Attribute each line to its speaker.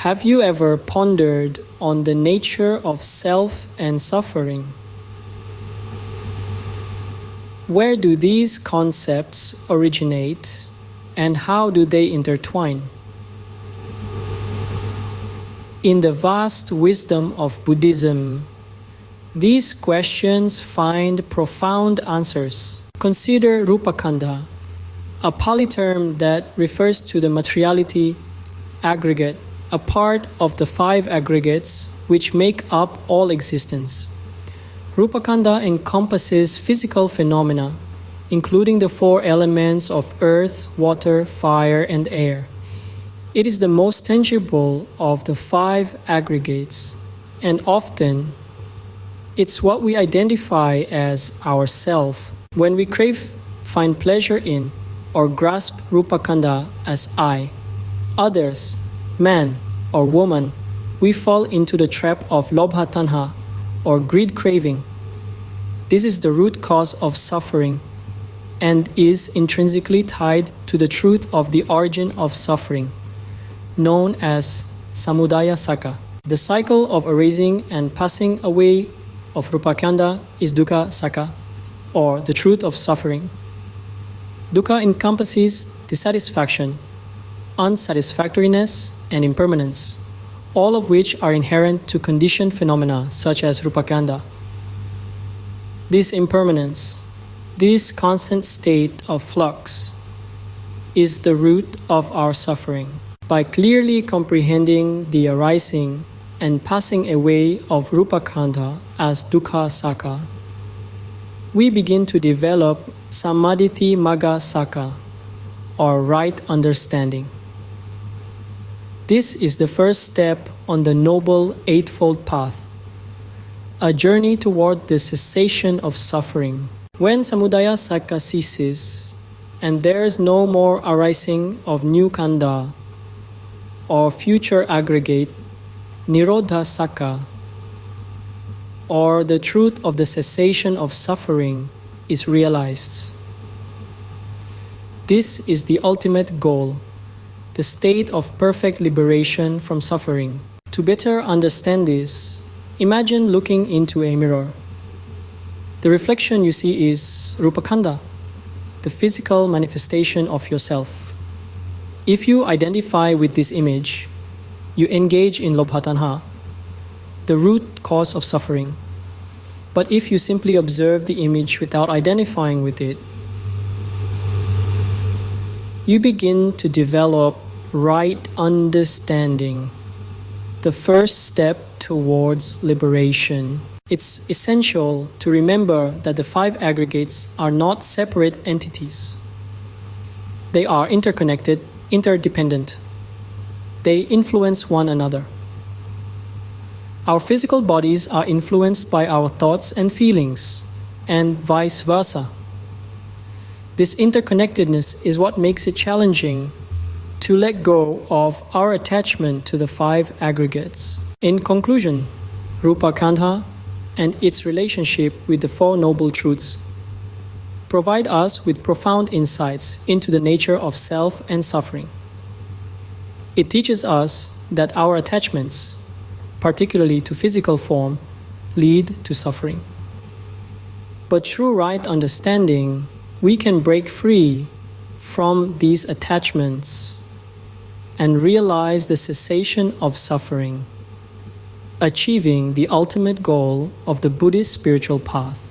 Speaker 1: Have you ever pondered on the nature of self and suffering? Where do these concepts originate and how do they intertwine? In the vast wisdom of Buddhism, these questions find profound answers. Consider Rupakkhandha, a Pali term that refers to the materiality aggregate, a part of the 5 aggregates which make up all existence. Rupakkhandha encompasses physical phenomena, including the 4 elements of earth, water, fire, and air. It is the most tangible of the 5 aggregates, and often it's what we identify as ourself. When we crave, find pleasure in, or grasp Rupakkhandha as I, others, man or woman, we fall into the trap of lobha tanha or greed craving. This is the root cause of suffering and is intrinsically tied to the truth of the origin of suffering, known as samudaya saka. The cycle of arising and passing away of Rupakkhandha is dukkha saka, or the truth of suffering. Dukkha encompasses dissatisfaction, unsatisfactoriness, and impermanence, all of which are inherent to conditioned phenomena such as Rupakkhandha. This impermanence, this constant state of flux, is the root of our suffering. By clearly comprehending the arising and passing away of Rupakkhandha as dukkha saka, we begin to develop samadhi magga saka, or right understanding. This is the first step on the Noble Eightfold Path, a journey toward the cessation of suffering. When samudaya saka ceases, and there is no more arising of new khandha or future aggregate, nirodha saka, or the truth of the cessation of suffering, is realized. This is the ultimate goal, the state of perfect liberation from suffering. To better understand this, imagine looking into a mirror. The reflection you see is Rupakkhandha, the physical manifestation of yourself. If you identify with this image, you engage in lobha tanha, the root cause of suffering. But if you simply observe the image without identifying with it, you begin to develop right understanding, the first step towards liberation. It's essential to remember that the 5 aggregates are not separate entities. They are interconnected, interdependent. They influence one another. Our physical bodies are influenced by our thoughts and feelings, and vice versa. This interconnectedness is what makes it challenging to let go of our attachment to the 5 aggregates. In conclusion, Rupakkhandha and its relationship with the 4 Noble Truths provide us with profound insights into the nature of self and suffering. It teaches us that our attachments, particularly to physical form, lead to suffering. But through right understanding, we can break free from these attachments and realize the cessation of suffering, achieving the ultimate goal of the Buddhist spiritual path.